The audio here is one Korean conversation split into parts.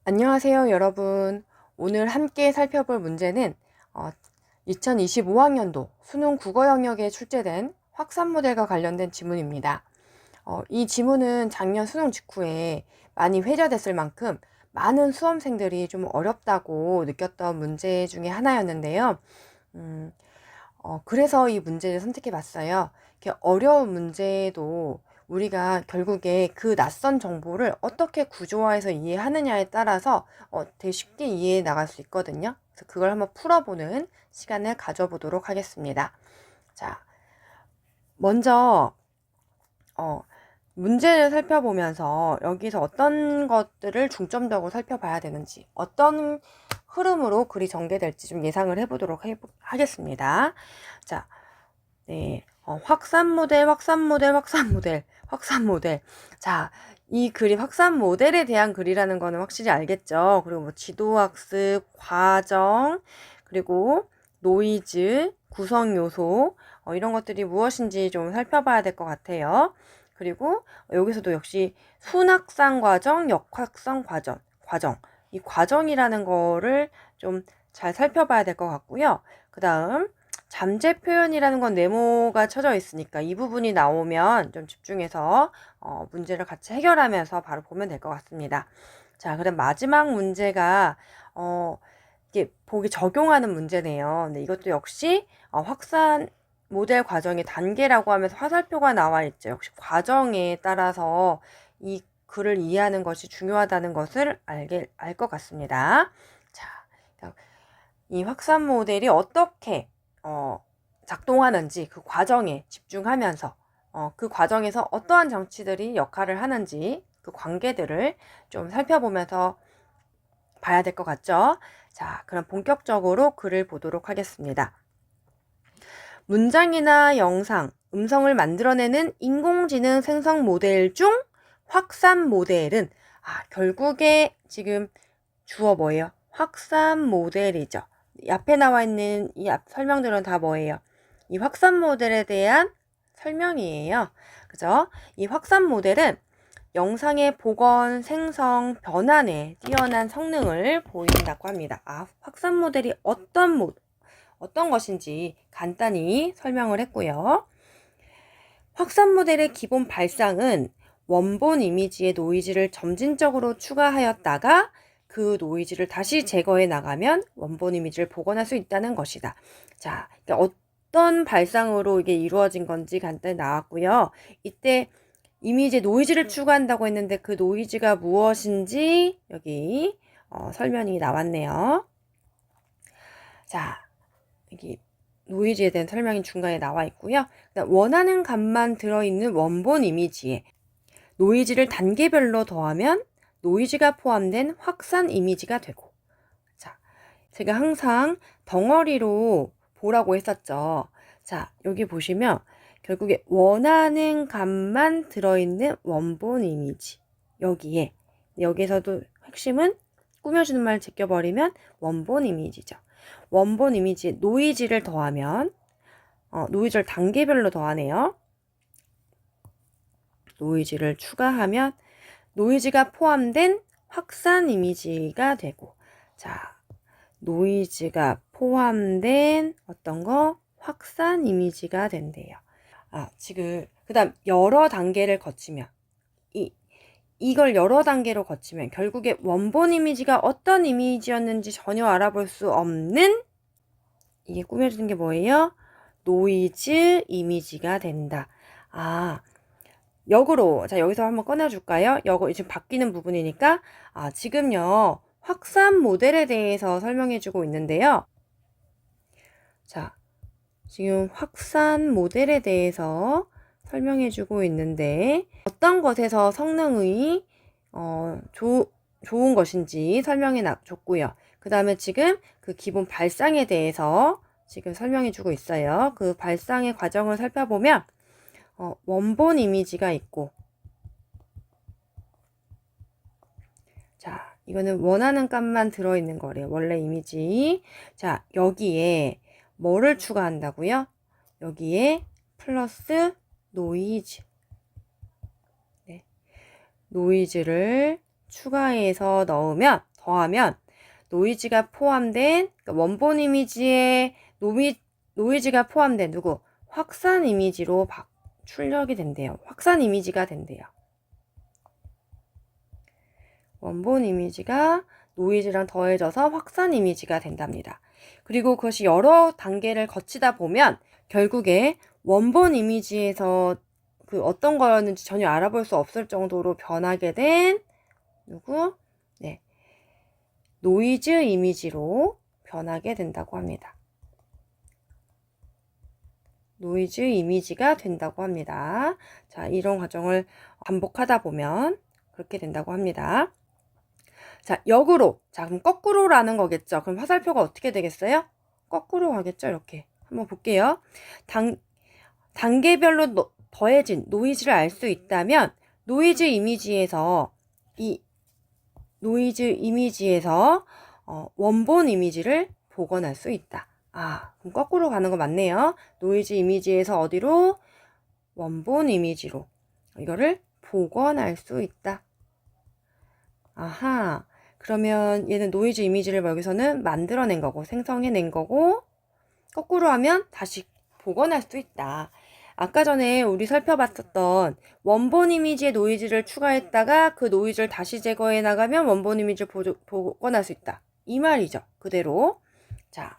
안녕하세요, 여러분. 오늘 함께 살펴볼 문제는 2025학년도 수능 국어 영역에 출제된 확산 모델과 관련된 지문입니다. 이 지문은 작년 수능 직후에 많이 회자됐을 만큼 많은 수험생들이 좀 어렵다고 느꼈던 문제 중에 하나였는데요. 그래서 이 문제를 선택해 봤어요. 이렇게 어려운 문제도 우리가 결국에 그 낯선 정보를 어떻게 구조화해서 이해하느냐에 따라서 되게 쉽게 이해해 나갈 수 있거든요. 그래서 그걸 한번 풀어보는 시간을 가져보도록 하겠습니다. 자, 먼저 문제를 살펴보면서 여기서 어떤 것들을 중점적으로 살펴봐야 되는지, 어떤 흐름으로 글이 전개될지 좀 예상을 해보도록 하겠습니다. 자, 네, 확산 모델. 자, 이 글이 확산 모델에 대한 글이라는 거는 확실히 알겠죠. 그리고 뭐 지도학습, 과정, 그리고 노이즈, 구성 요소, 이런 것들이 무엇인지 좀 살펴봐야 될 것 같아요. 그리고 여기서도 역시 순학산 과정, 역학산 과정. 이 과정이라는 거를 좀 잘 살펴봐야 될 것 같고요. 그 다음, 잠재 표현이라는 건 네모가 쳐져 있으니까 이 부분이 나오면 좀 집중해서 문제를 같이 해결하면서 바로 보면 될 것 같습니다. 자, 그럼 마지막 문제가 이게 보기 적용하는 문제네요. 근데 이것도 역시 확산 모델 과정의 단계라고 하면서 화살표가 나와 있죠. 역시 과정에 따라서 이 글을 이해하는 것이 중요하다는 것을 알 것 같습니다. 자, 이 확산 모델이 어떻게 작동하는지 그 과정에 집중하면서 그 과정에서 어떠한 장치들이 역할을 하는지 그 관계들을 좀 살펴보면서 봐야 될 것 같죠? 자, 그럼 본격적으로 글을 보도록 하겠습니다. 문장이나 영상, 음성을 만들어내는 인공지능 생성 모델 중 확산 모델은 결국에 지금 주어 뭐예요? 확산 모델이죠. 앞에 나와 있는 이 설명들은 다 뭐예요? 이 확산 모델에 대한 설명이에요. 그죠? 이 확산 모델은 영상의 복원, 생성, 변환에 뛰어난 성능을 보인다고 합니다. 확산 모델이 어떤 것인지 간단히 설명을 했고요. 확산 모델의 기본 발상은 원본 이미지의 노이즈를 점진적으로 추가하였다가 그 노이즈를 다시 제거해 나가면 원본 이미지를 복원할 수 있다는 것이다. 자, 어떤 발상으로 이게 이루어진 건지 간단히 나왔고요. 이때 이미지에 노이즈를 추가한다고 했는데 그 노이즈가 무엇인지 여기 설명이 나왔네요. 자, 여기 노이즈에 대한 설명이 중간에 나와 있고요. 원하는 값만 들어있는 원본 이미지에 노이즈를 단계별로 더하면 노이즈가 포함된 확산 이미지가 되고, 자, 제가 항상 덩어리로 보라고 했었죠. 자, 여기 보시면 결국에 원하는 값만 들어있는 원본 이미지, 여기에서도 핵심은 꾸며주는 말 제껴버리면 원본 이미지죠. 원본 이미지에 노이즈를 더하면 노이즈를 단계별로 더하네요. 노이즈를 추가하면 노이즈가 포함된 확산 이미지가 되고, 자, 노이즈가 포함된 어떤 거? 확산 이미지가 된대요. 지금 그 다음 여러 단계를 거치면 이걸 여러 단계로 거치면 결국에 원본 이미지가 어떤 이미지였는지 전혀 알아볼 수 없는, 이게 꾸며주는 게 뭐예요? 노이즈 이미지가 된다. 역으로, 자, 여기서 한번 꺼내줄까요? 지금 바뀌는 부분이니까, 지금요, 확산 모델에 대해서 설명해주고 있는데요. 자, 지금 확산 모델에 대해서 설명해주고 있는데, 어떤 것에서 성능이, 좋은 것인지 설명해 줬고요. 그 다음에 지금 그 기본 발상에 대해서 지금 설명해주고 있어요. 그 발상의 과정을 살펴보면, 원본 이미지가 있고, 자, 이거는 원하는 값만 들어있는 거래요. 원래 이미지. 자, 여기에 뭐를 추가한다고요? 여기에 플러스 노이즈. 네. 노이즈를 추가해서 넣으면 더하면 노이즈가 포함된 그러니까 원본 이미지에 노이즈가 포함된 누구? 확산 이미지로 출력이 된대요. 확산 이미지가 된대요. 원본 이미지가 노이즈랑 더해져서 확산 이미지가 된답니다. 그리고 그것이 여러 단계를 거치다 보면 결국에 원본 이미지에서 그 어떤 거였는지 전혀 알아볼 수 없을 정도로 변하게 된 누구? 네. 노이즈 이미지로 변하게 된다고 합니다. 노이즈 이미지가 된다고 합니다. 자, 이런 과정을 반복하다 보면 그렇게 된다고 합니다. 자, 역으로. 자, 그럼 거꾸로라는 거겠죠. 그럼 화살표가 어떻게 되겠어요? 거꾸로 가겠죠. 이렇게. 한번 볼게요. 단계별로 더해진 노이즈를 알 수 있다면 노이즈 이미지에서 원본 이미지를 복원할 수 있다. 아, 그럼 거꾸로 가는 거 맞네요. 노이즈 이미지에서 어디로? 원본 이미지로. 이거를 복원할 수 있다. 아하. 그러면 얘는 노이즈 이미지를 여기서는 만들어낸 거고, 생성해낸 거고, 거꾸로 하면 다시 복원할 수 있다. 아까 전에 우리 살펴봤었던 원본 이미지에 노이즈를 추가했다가 그 노이즈를 다시 제거해 나가면 원본 이미지를 복원할 수 있다. 이 말이죠. 그대로. 자,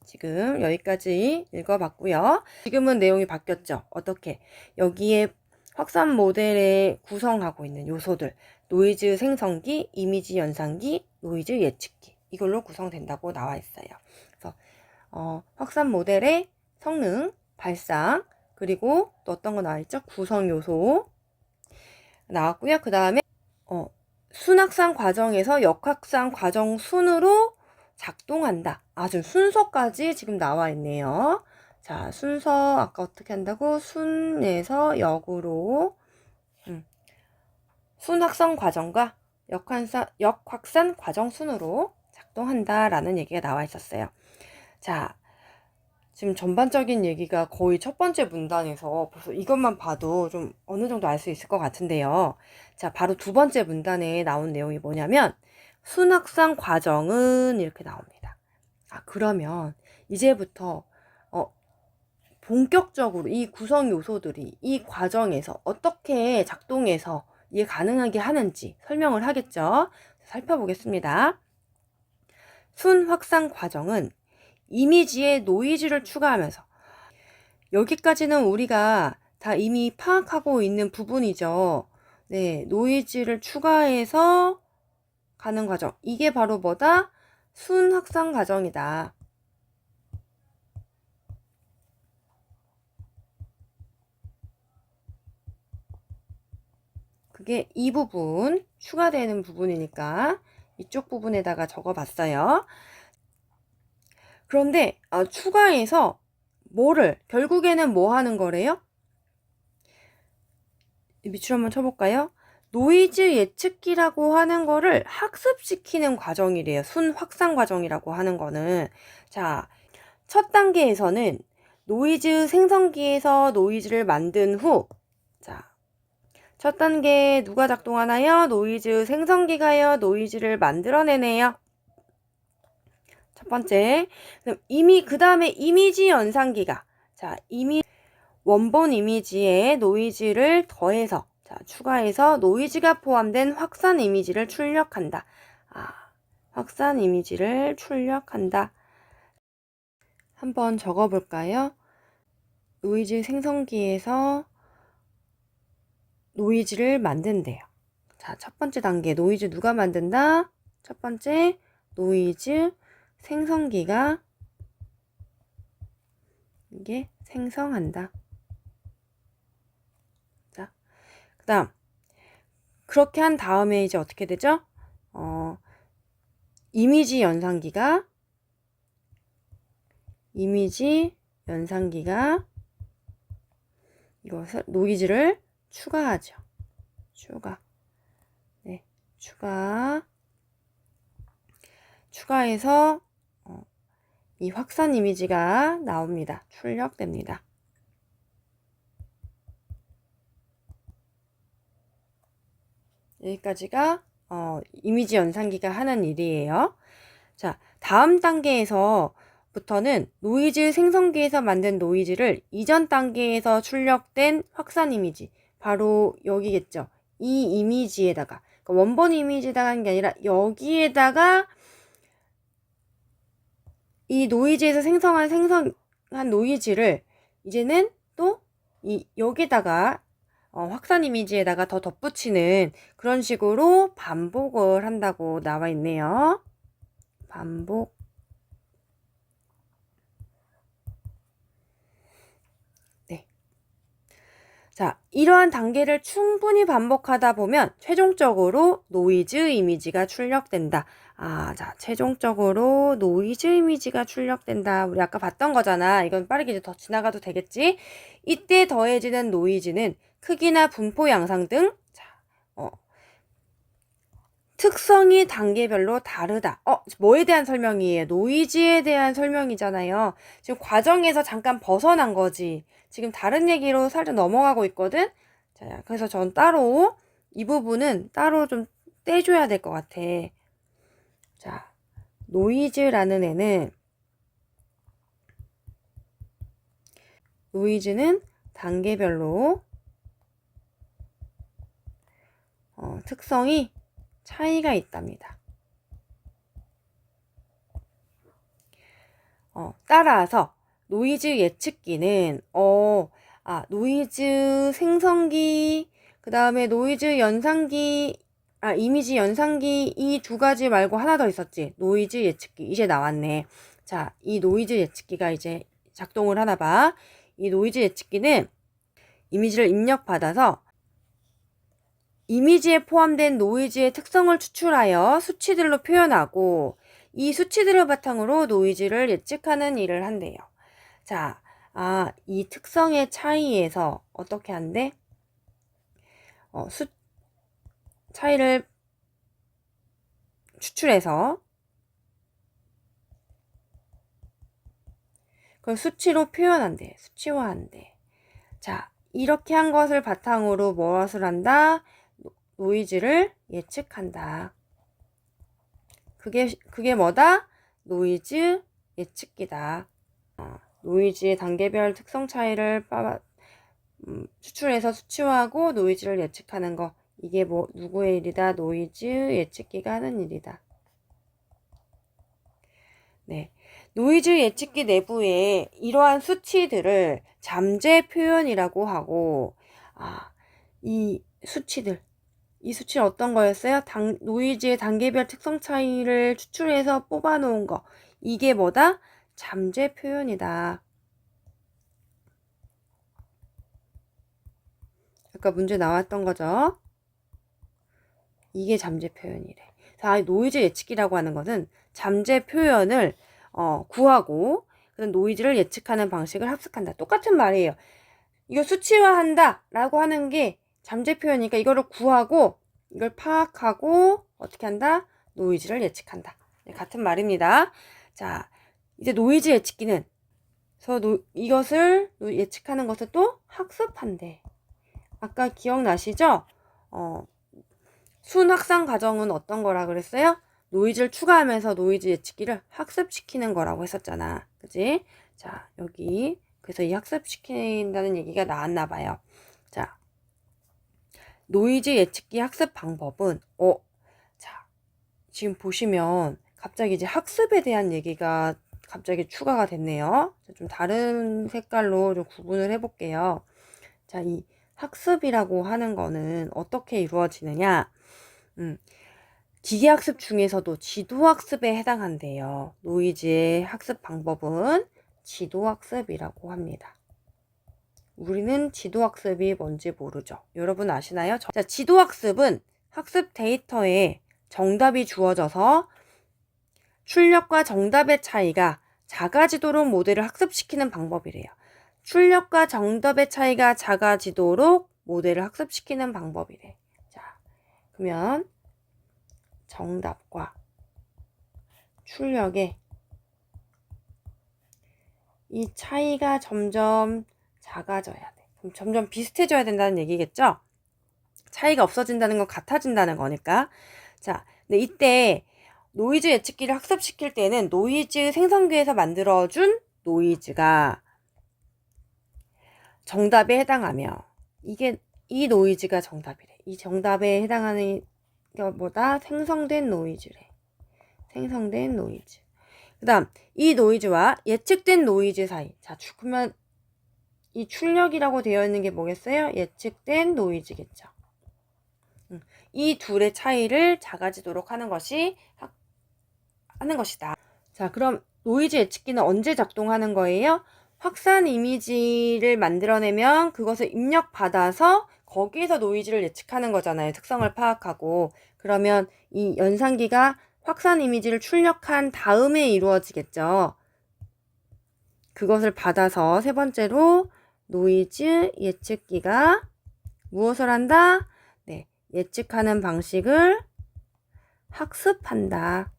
지금 여기까지 읽어봤고요. 지금은 내용이 바뀌었죠. 어떻게? 여기에 확산 모델에 구성하고 있는 요소들, 노이즈 생성기, 이미지 연산기, 노이즈 예측기, 이걸로 구성된다고 나와 있어요. 그래서 확산 모델의 성능, 발상, 그리고 또 어떤 거 나와있죠? 구성 요소 나왔고요. 그 다음에 순확산 과정에서 역확산 과정 순으로 작동한다. 아, 지금 순서까지 지금 나와 있네요. 자, 순서 아까 어떻게 한다고? 순에서 역으로 순확산 과정과 역확산 과정 순으로 작동한다라는 얘기가 나와 있었어요. 자, 지금 전반적인 얘기가 거의 첫 번째 문단에서 벌써 이것만 봐도 좀 어느 정도 알 수 있을 것 같은데요. 자, 바로 두 번째 문단에 나온 내용이 뭐냐면 순확산 과정은 이렇게 나옵니다. 아, 그러면 이제부터 본격적으로 이 구성 요소들이 이 과정에서 어떻게 작동해서 이해 가능하게 하는지 설명을 하겠죠. 살펴보겠습니다. 순확산 과정은 이미지에 노이즈를 추가하면서 여기까지는 우리가 다 이미 파악하고 있는 부분이죠. 네, 노이즈를 추가해서 가는 과정. 이게 바로 뭐다? 순확산 과정이다. 그게 이 부분, 추가되는 부분이니까 이쪽 부분에다가 적어봤어요. 그런데 추가해서 결국에는 뭐 하는 거래요? 밑줄 한번 쳐볼까요? 노이즈 예측기라고 하는 거를 학습시키는 과정이래요. 순확산 과정이라고 하는 거는. 자, 첫 단계에서는 노이즈 생성기에서 노이즈를 만든 후, 자, 첫 단계 누가 작동하나요? 노이즈 생성기가요. 노이즈를 만들어내네요. 첫 번째. 그 다음에 이미지 연산기가. 자, 원본 이미지에 노이즈를 더해서, 추가해서 노이즈가 포함된 확산 이미지를 출력한다. 아, 확산 이미지를 출력한다. 한번 적어볼까요? 노이즈 생성기에서 노이즈를 만든대요. 자, 첫 번째 단계 노이즈 누가 만든다? 첫 번째 노이즈 생성기가 이게 생성한다. 자, 그 다음 그렇게 한 다음에 이제 어떻게 되죠? 이미지 연산기가 이것을 노이즈를 추가하죠. 네, 추가해서 이 확산 이미지가 나옵니다. 출력됩니다. 여기까지가 이미지 연산기가 하는 일이에요. 자, 다음 단계에서부터는 노이즈 생성기에서 만든 노이즈를 이전 단계에서 출력된 확산 이미지, 바로 여기겠죠. 이 이미지에다가, 그러니까 원본 이미지에다가 하는 게 아니라 여기에다가 이 노이즈에서 생성한 노이즈를 이제는 또 여기다가 확산 이미지에다가 더 덧붙이는 그런 식으로 반복을 한다고 나와 있네요. 반복. 네. 자, 이러한 단계를 충분히 반복하다 보면 최종적으로 노이즈 이미지가 출력된다. 자, 최종적으로 노이즈 이미지가 출력된다. 우리 아까 봤던 거잖아. 이건 빠르게 이제 더 지나가도 되겠지? 이때 더해지는 노이즈는 크기나 분포 양상 등 특성이 단계별로 다르다. 뭐에 대한 설명이에요? 노이즈에 대한 설명이잖아요. 지금 과정에서 잠깐 벗어난 거지. 지금 다른 얘기로 살짝 넘어가고 있거든? 자, 그래서 전 따로, 이 부분은 따로 좀 떼줘야 될 것 같아. 자, 노이즈라는 애는, 노이즈는 단계별로, 특성이 차이가 있답니다. 따라서 노이즈 예측기는 노이즈 생성기, 그 다음에 노이즈 연산기, 이미지 연산기, 이 두 가지 말고 하나 더 있었지. 노이즈 예측기. 이제 나왔네. 자, 이 노이즈 예측기가 이제 작동을 하나 봐. 이 노이즈 예측기는 이미지를 입력받아서 이미지에 포함된 노이즈의 특성을 추출하여 수치들로 표현하고 이 수치들을 바탕으로 노이즈를 예측하는 일을 한대요. 자, 이 특성의 차이에서 어떻게 한대? 차이를 추출해서 그걸 수치로 표현한대. 수치화한대. 자, 이렇게 한 것을 바탕으로 무엇을 한다? 노이즈를 예측한다. 그게 뭐다? 노이즈 예측기다. 노이즈의 단계별 특성 차이를 추출해서 수치화하고 노이즈를 예측하는 거. 이게 누구의 일이다? 노이즈 예측기가 하는 일이다. 네. 노이즈 예측기 내부에 이러한 수치들을 잠재 표현이라고 하고, 이 수치는 어떤 거였어요? 노이즈의 단계별 특성 차이를 추출해서 뽑아놓은 거. 이게 뭐다? 잠재 표현이다. 아까 문제 나왔던 거죠? 이게 잠재 표현이래. 자, 노이즈 예측기라고 하는 것은 잠재 표현을 구하고 그런 노이즈를 예측하는 방식을 합숙한다. 똑같은 말이에요. 이거 수치화한다 라고 하는 게 잠재 표현이니까 이거를 구하고 이걸 파악하고 어떻게 한다? 노이즈를 예측한다. 네, 같은 말입니다. 자, 이제 노이즈 예측기는 이것을 예측하는 것을 또 학습한대. 아까 기억나시죠? 순 확산 과정은 어떤 거라 그랬어요? 노이즈를 추가하면서 노이즈 예측기를 학습시키는 거라고 했었잖아. 그치? 자, 여기 그래서 이 학습시킨다는 얘기가 나왔나 봐요. 자, 노이즈 예측기 학습 방법은 자, 지금 보시면 갑자기 이제 학습에 대한 얘기가 갑자기 추가가 됐네요. 좀 다른 색깔로 좀 구분을 해볼게요. 자, 이 학습이라고 하는 거는 어떻게 이루어지느냐? 기계학습 중에서도 지도학습에 해당한대요. 노이즈의 학습 방법은 지도학습이라고 합니다. 우리는 지도학습이 뭔지 모르죠. 여러분 아시나요? 자, 지도학습은 학습 데이터에 정답이 주어져서 출력과 정답의 차이가 작아지도록 모델을 학습시키는 방법이래요. 출력과 정답의 차이가 작아지도록 모델을 학습시키는 방법이래. 자, 그러면 정답과 출력의 이 차이가 점점 작아져야 돼. 그럼 점점 비슷해져야 된다는 얘기겠죠? 차이가 없어진다는 건 같아진다는 거니까. 자, 근데 이때 노이즈 예측기를 학습시킬 때는 노이즈 생성기에서 만들어준 노이즈가 정답에 해당하며 이 노이즈가 정답이래. 이 정답에 해당하는 것보다 생성된 노이즈래. 생성된 노이즈. 그 다음 이 노이즈와 예측된 노이즈 사이. 자, 그러면 이 출력이라고 되어 있는 게 뭐겠어요? 예측된 노이즈겠죠. 이 둘의 차이를 작아지도록 하는 것이다. 자, 그럼 노이즈 예측기는 언제 작동하는 거예요? 확산 이미지를 만들어내면 그것을 입력받아서 거기에서 노이즈를 예측하는 거잖아요. 특성을 파악하고. 그러면 이 연산기가 확산 이미지를 출력한 다음에 이루어지겠죠. 그것을 받아서 세 번째로 노이즈 예측기가 무엇을 한다? 네, 예측하는 방식을 학습한다.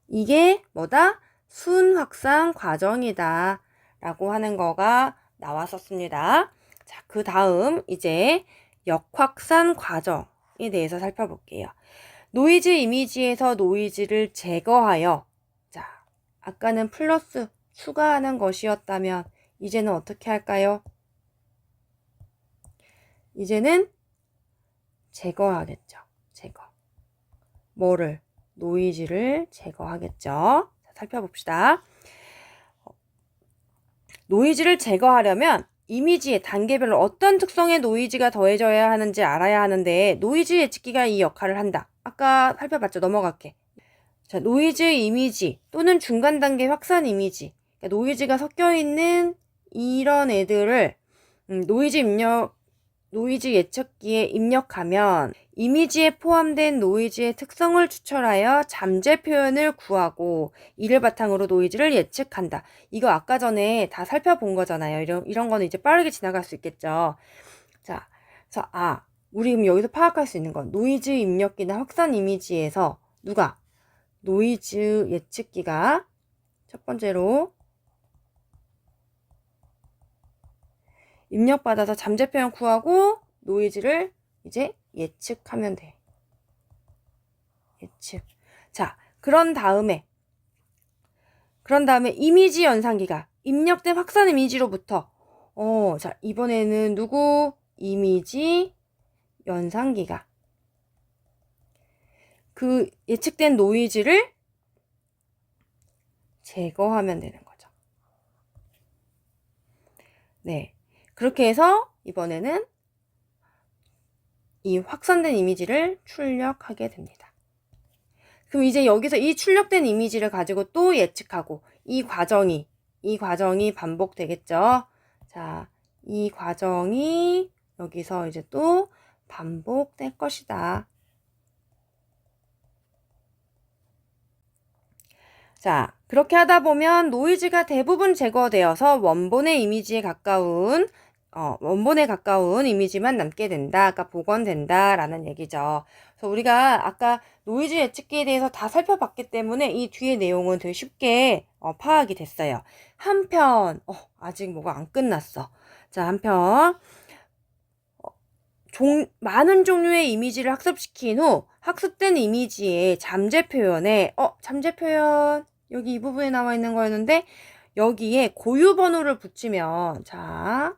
이게 뭐다? 순확산 과정이다 라고 하는 거가 나왔었습니다. 자, 그 다음 이제 역확산 과정에 대해서 살펴볼게요. 노이즈 이미지에서 노이즈를 제거하여, 자, 아까는 플러스 추가하는 것이었다면 이제는 어떻게 할까요? 이제는 제거하겠죠. 제거. 뭐를? 노이즈를 제거하겠죠. 자, 살펴봅시다. 노이즈를 제거하려면 이미지의 단계별로 어떤 특성의 노이즈가 더해져야 하는지 알아야 하는데 노이즈 예측기가 이 역할을 한다. 아까 살펴봤죠. 넘어갈게. 자, 노이즈 이미지 또는 중간 단계 확산 이미지. 그러니까 노이즈가 섞여 있는 이런 애들을 노이즈 예측기에 입력하면 이미지에 포함된 노이즈의 특성을 추출하여 잠재 표현을 구하고 이를 바탕으로 노이즈를 예측한다. 이거 아까 전에 다 살펴본 거잖아요. 이런 거는 이제 빠르게 지나갈 수 있겠죠. 자, 그래서 우리 그럼 여기서 파악할 수 있는 건 노이즈 입력기나 확산 이미지에서 노이즈 예측기가 첫 번째로 입력받아서 잠재 표현 구하고 노이즈를 이제 예측하면 돼. 예측. 자, 그런 다음에 이미지 연산기가 입력된 확산 이미지로부터 자, 이번에는 누구? 이미지 연산기가 그 예측된 노이즈를 제거하면 되는 거죠. 네. 그렇게 해서 이번에는 이 확산된 이미지를 출력하게 됩니다. 그럼 이제 여기서 이 출력된 이미지를 가지고 또 예측하고 이 과정이 반복되겠죠. 자, 이 과정이 여기서 이제 또 반복될 것이다. 자, 그렇게 하다 보면 노이즈가 대부분 제거되어서 원본에 가까운 이미지만 남게 된다. 아까 복원된다 라는 얘기죠. 그래서 우리가 아까 노이즈 예측기에 대해서 다 살펴봤기 때문에 이 뒤의 내용은 되게 쉽게 파악이 됐어요. 한편 아직 뭐가 안 끝났어. 자, 한편 많은 종류의 이미지를 학습시킨 후 학습된 이미지의 잠재 표현에 잠재 표현 여기 이 부분에 나와 있는 거였는데 여기에 고유 번호를 붙이면 자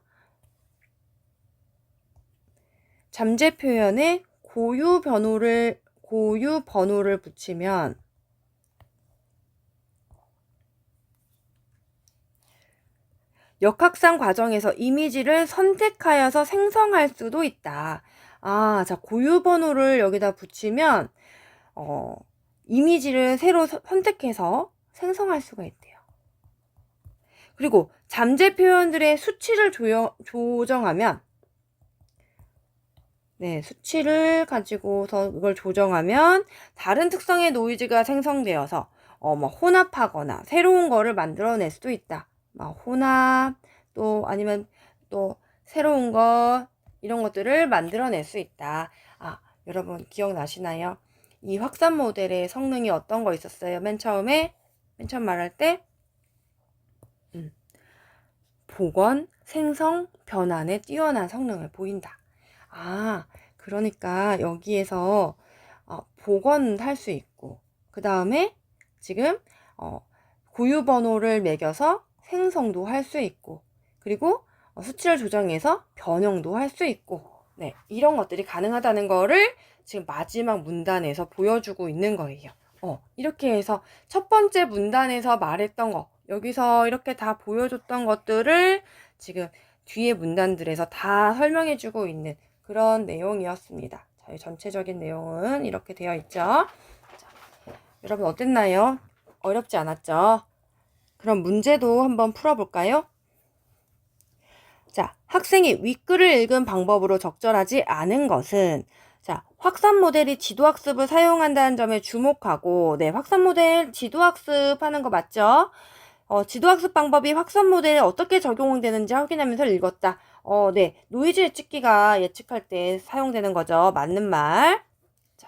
잠재 표현에 고유 번호를 붙이면 역학산 과정에서 이미지를 선택하여서 생성할 수도 있다. 자, 고유 번호를 여기다 붙이면 이미지를 새로 선택해서 생성할 수가 있대요. 그리고 잠재 표현들의 수치를 조정하면 수치를 가지고서 그걸 조정하면 다른 특성의 노이즈가 생성되어서 혼합하거나 새로운 거를 만들어낼 수도 있다. 혼합 또 아니면 또 새로운 것 이런 것들을 만들어낼 수 있다. 여러분 기억나시나요? 이 확산 모델의 성능이 어떤 거 있었어요? 맨 처음 말할 때 복원, 생성, 변환에 뛰어난 성능을 보인다. 그러니까 여기에서 복원할 수 있고, 그 다음에 지금 고유 번호를 매겨서 생성도 할 수 있고, 그리고 수치를 조정해서 변형도 할 수 있고, 네, 이런 것들이 가능하다는 거를 지금 마지막 문단에서 보여주고 있는 거예요. 이렇게 해서 첫 번째 문단에서 말했던 거, 여기서 이렇게 다 보여줬던 것들을 지금 뒤에 문단들에서 다 설명해주고 있는 그런 내용이었습니다. 자, 전체적인 내용은 이렇게 되어 있죠. 자, 여러분 어땠나요? 어렵지 않았죠? 그럼 문제도 한번 풀어볼까요? 자, 학생이 윗글을 읽은 방법으로 적절하지 않은 것은, 자, 확산 모델이 지도학습을 사용한다는 점에 주목하고, 네, 확산 모델 지도학습 하는 거 맞죠? 지도학습 방법이 확산 모델에 어떻게 적용되는지 확인하면서 읽었다. 네, 노이즈 예측기가 예측할 때 사용되는 거죠. 맞는 말. 자,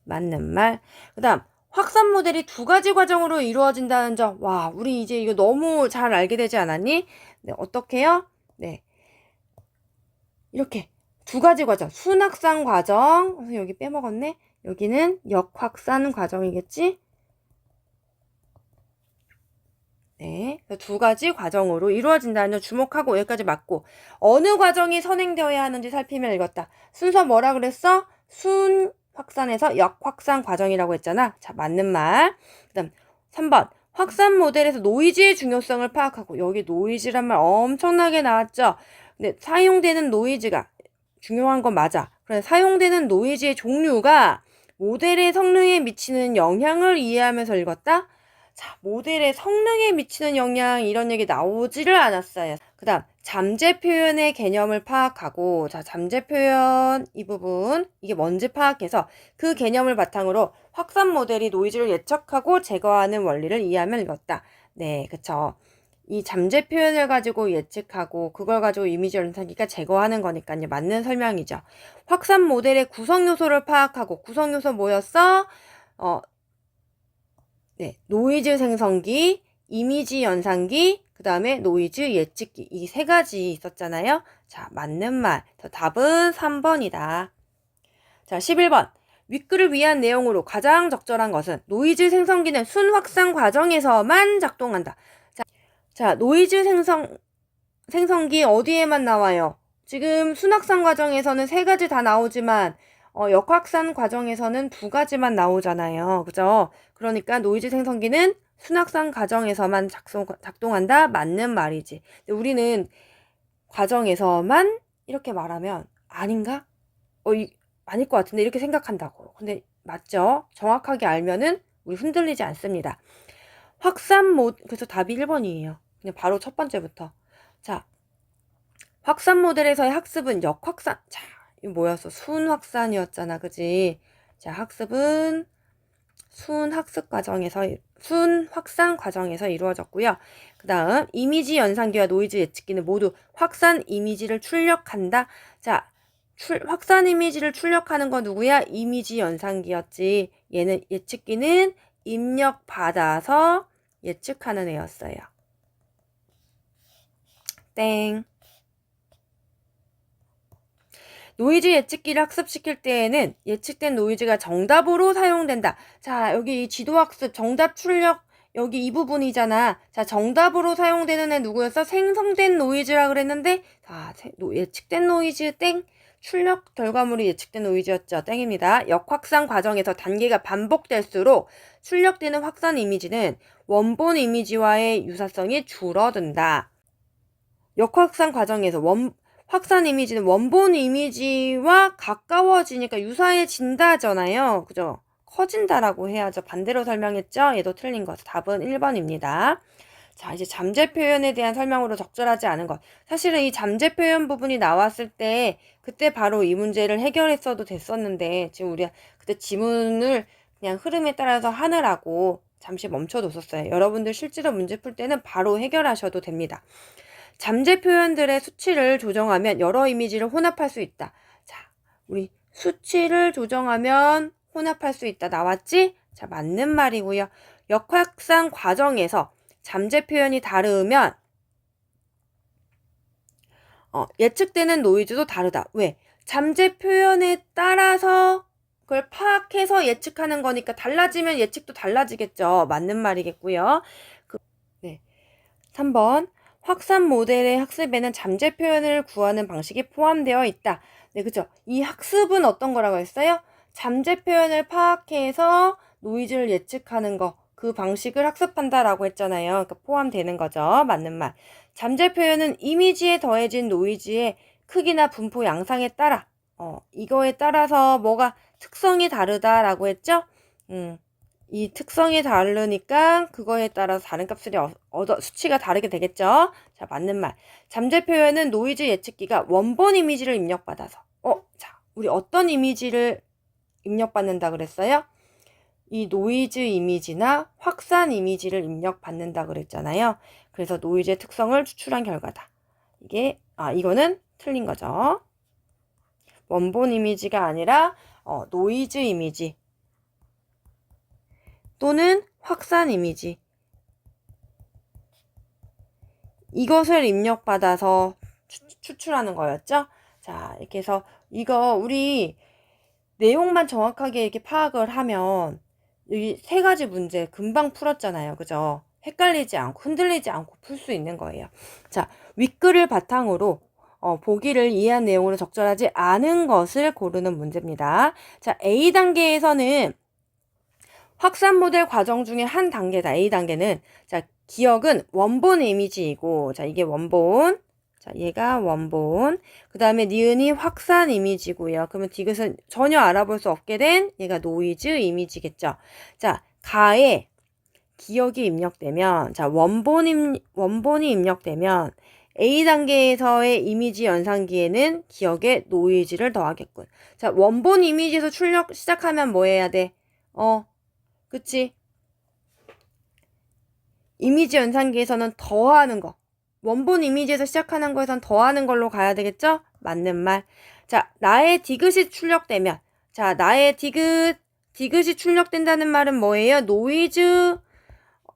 맞는 말. 그 다음, 확산 모델이 두 가지 과정으로 이루어진다는 점. 와, 우리 이제 이거 너무 잘 알게 되지 않았니? 네, 어떻게요? 네. 이렇게 두 가지 과정. 순확산 과정. 여기 빼먹었네. 여기는 역확산 과정이겠지? 네. 두 가지 과정으로 이루어진다는 점 주목하고 여기까지 맞고. 어느 과정이 선행되어야 하는지 살피며 읽었다. 순서 뭐라 그랬어? 순확산에서 역확산 과정이라고 했잖아. 자, 맞는 말. 그 다음 3번. 확산 모델에서 노이즈의 중요성을 파악하고. 여기 노이즈란 말 엄청나게 나왔죠? 근데 사용되는 노이즈가 중요한 건 맞아. 그래서 사용되는 노이즈의 종류가 모델의 성능에 미치는 영향을 이해하면서 읽었다? 자, 모델의 성능에 미치는 영향 이런 얘기 나오지를 않았어요. 그 다음 잠재 표현의 개념을 파악하고, 자, 잠재 표현 이 부분 이게 뭔지 파악해서 그 개념을 바탕으로 확산 모델이 노이즈를 예측하고 제거하는 원리를 이해하면 읽었다. 네, 그쵸. 이 잠재 표현을 가지고 예측하고 그걸 가지고 이미지 연산기가 제거하는 거니까 이제 맞는 설명이죠. 확산 모델의 구성 요소를 파악하고, 구성 요소 뭐였어? 네, 노이즈 생성기, 이미지 연산기, 그 다음에 노이즈 예측기 이 세 가지 있었잖아요. 자, 맞는 말. 답은 3번이다. 자, 11번. 윗글을 위한 내용으로 가장 적절한 것은 노이즈 생성기는 순확산 과정에서만 작동한다. 자, 노이즈 생성기 어디에만 나와요? 지금 순확산 과정에서는 세 가지 다 나오지만 역확산 과정에서는 두 가지만 나오잖아요. 그죠? 그러니까 노이즈 생성기는 순확산 과정에서만 작동한다? 맞는 말이지. 근데 우리는 과정에서만 이렇게 말하면 아닌가? 아닐 것 같은데 이렇게 생각한다고. 근데 맞죠? 정확하게 알면은 우리 흔들리지 않습니다. 그래서 답이 1번이에요. 그냥 바로 첫 번째부터. 자, 확산 모델에서의 학습은 역확산. 자, 이거 뭐였어? 순확산이었잖아. 그지? 자, 학습은 순확산 과정에서 이루어졌고요. 그 다음, 이미지 연산기와 노이즈 예측기는 모두 확산 이미지를 출력한다. 자, 확산 이미지를 출력하는 건 누구야? 이미지 연산기였지. 얘는 예측기는 입력받아서 예측하는 애였어요. 땡. 노이즈 예측기를 학습시킬 때에는 예측된 노이즈가 정답으로 사용된다. 자, 여기 지도학습 정답 출력 여기 이 부분이잖아. 자, 정답으로 사용되는 애 누구였어? 생성된 노이즈라 그랬는데 자, 예측된 노이즈 땡. 출력 결과물이 예측된 노이즈였죠. 땡입니다. 역확산 과정에서 단계가 반복될수록 출력되는 확산 이미지는 원본 이미지와의 유사성이 줄어든다. 역확산 과정에서 확산 이미지는 원본 이미지와 가까워지니까 유사해진다잖아요. 그죠? 커진다라고 해야죠. 반대로 설명했죠? 얘도 틀린 것. 답은 1번입니다. 자, 이제 잠재 표현에 대한 설명으로 적절하지 않은 것. 사실은 이 잠재 표현 부분이 나왔을 때 그때 바로 이 문제를 해결했어도 됐었는데 지금 우리가 그때 지문을 그냥 흐름에 따라서 하느라고 잠시 멈춰뒀었어요. 여러분들 실제로 문제 풀 때는 바로 해결하셔도 됩니다. 잠재 표현들의 수치를 조정하면 여러 이미지를 혼합할 수 있다. 자, 우리 수치를 조정하면 혼합할 수 있다. 나왔지? 자, 맞는 말이고요. 역확산 과정에서 잠재 표현이 다르면 예측되는 노이즈도 다르다. 왜? 잠재 표현에 따라서 그걸 파악해서 예측하는 거니까 달라지면 예측도 달라지겠죠. 맞는 말이겠고요. 네. 3번. 확산 모델의 학습에는 잠재 표현을 구하는 방식이 포함되어 있다. 네, 그죠? 이 학습은 어떤 거라고 했어요? 잠재 표현을 파악해서 노이즈를 예측하는 거. 그 방식을 학습한다라고 했잖아요. 그러니까 포함되는 거죠. 맞는 말. 잠재 표현은 이미지에 더해진 노이즈의 크기나 분포 양상에 따라 이거에 따라서 뭐가 특성이 다르다라고 했죠? 이 특성이 다르니까 그거에 따라서 다른 값을 수치가 다르게 되겠죠? 자, 맞는 말. 잠재 표현은 노이즈 예측기가 원본 이미지를 입력받아서 자, 우리 어떤 이미지를 입력받는다 그랬어요? 이 노이즈 이미지나 확산 이미지를 입력받는다 그랬잖아요. 그래서 노이즈의 특성을 추출한 결과다. 이거는 틀린 거죠. 원본 이미지가 아니라 노이즈 이미지 또는 확산 이미지 이것을 입력받아서 추출하는 거였죠. 자, 이렇게 해서 이거 우리 내용만 정확하게 이렇게 파악을 하면 여기 3가지 문제 금방 풀었잖아요. 그죠? 헷갈리지 않고 흔들리지 않고 풀 수 있는 거예요. 자, 윗글을 바탕으로 보기를 이해한 내용으로 적절하지 않은 것을 고르는 문제입니다. 자, A 단계에서는 확산 모델 과정 중에 한 단계다. A 단계는 자, 기억은 원본 이미지이고 자, 이게 원본. 자, 얘가 원본. 그다음에 니은이 확산 이미지고요. 그러면 디귿은 전혀 알아볼 수 없게 된 얘가 노이즈 이미지겠죠. 자, 가에 기억이 입력되면 자, 원본이 입력되면 A 단계에서의 이미지 연산기에는 기억에 노이즈를 더하겠군. 자, 원본 이미지에서 출력 시작하면 뭐 해야 돼? 그치? 이미지 연산기에서는 더하는 거. 원본 이미지에서 시작하는 거에선 더하는 걸로 가야 되겠죠? 맞는 말. 자, 나의 디귿이 출력되면 자, 나의 디귿이 출력된다는 말은 뭐예요? 노이즈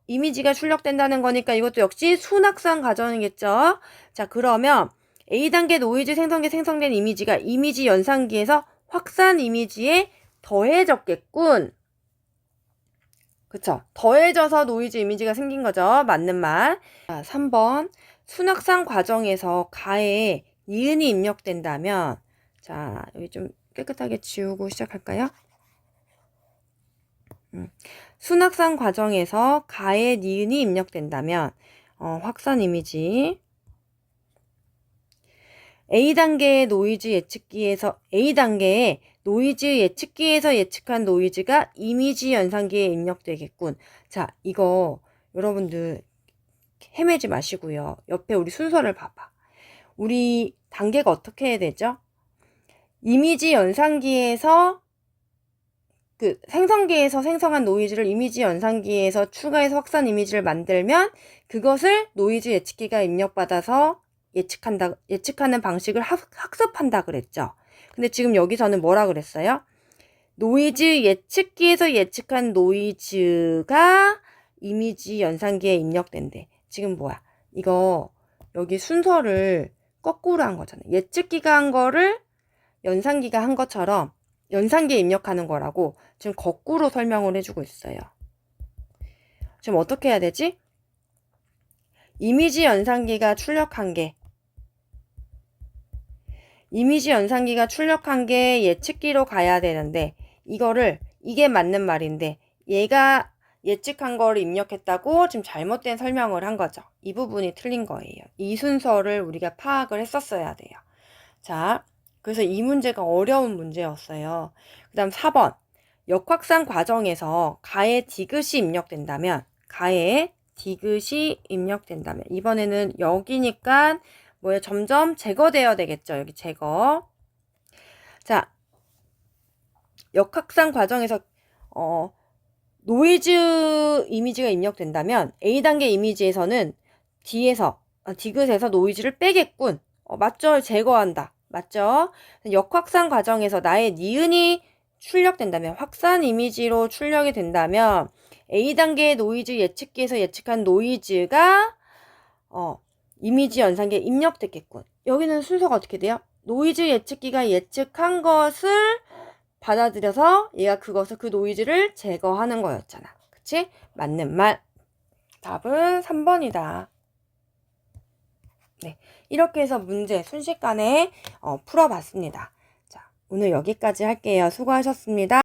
이미지가 출력된다는 거니까 이것도 역시 순확산 과정이겠죠? 자, 그러면 A단계 노이즈 생성기에 생성된 이미지가 이미지 연산기에서 확산 이미지에 더해졌겠군. 그쵸? 더해져서 노이즈 이미지가 생긴 거죠. 맞는 말. 자, 3번. 순확산 과정에서 가에 니은이 입력된다면 자, 여기 좀 깨끗하게 지우고 시작할까요? 순확산 과정에서 가에 니은이 입력된다면 확산 이미지 A단계의 노이즈 예측기에서 A단계의 노이즈 예측기에서 예측한 노이즈가 이미지 연산기에 입력되겠군. 자, 이거 여러분들 헤매지 마시고요. 옆에 우리 순서를 봐봐. 우리 단계가 어떻게 해야 되죠? 이미지 연산기에서 생성기에서 생성한 노이즈를 이미지 연산기에서 추가해서 확산 이미지를 만들면 그것을 노이즈 예측기가 입력받아서 예측하는 방식을 학습한다 그랬죠. 근데 지금 여기서는 뭐라 그랬어요? 노이즈 예측기에서 예측한 노이즈가 이미지 연산기에 입력된대. 지금 뭐야? 이거 여기 순서를 거꾸로 한 거잖아요. 예측기가 한 거를 연산기가 한 것처럼 연산기에 입력하는 거라고 지금 거꾸로 설명을 해주고 있어요. 지금 어떻게 해야 되지? 이미지 연산기가 출력한 게 예측기로 가야 되는데 이게 맞는 말인데 얘가 예측한 거를 입력했다고 지금 잘못된 설명을 한 거죠. 이 부분이 틀린 거예요. 이 순서를 우리가 파악을 했었어야 돼요. 자, 그래서 이 문제가 어려운 문제였어요. 그 다음 4번. 역확산 과정에서 가에 디귿이 입력된다면 이번에는 여기니까 점점 제거되어야 되겠죠. 여기 제거. 자, 역확산 과정에서 노이즈 이미지가 입력된다면 A단계 이미지에서는 디귿에서 노이즈를 빼겠군. 맞죠? 제거한다. 맞죠? 역확산 과정에서 나의 니은이 출력된다면 확산 이미지로 출력이 된다면 A단계의 노이즈 예측기에서 예측한 노이즈가 이미지 연산기에 입력됐겠군. 여기는 순서가 어떻게 돼요? 노이즈 예측기가 예측한 것을 받아들여서 얘가 그 노이즈를 제거하는 거였잖아. 그치? 맞는 말. 답은 3번이다. 네, 이렇게 해서 문제 순식간에 풀어봤습니다. 자, 오늘 여기까지 할게요. 수고하셨습니다.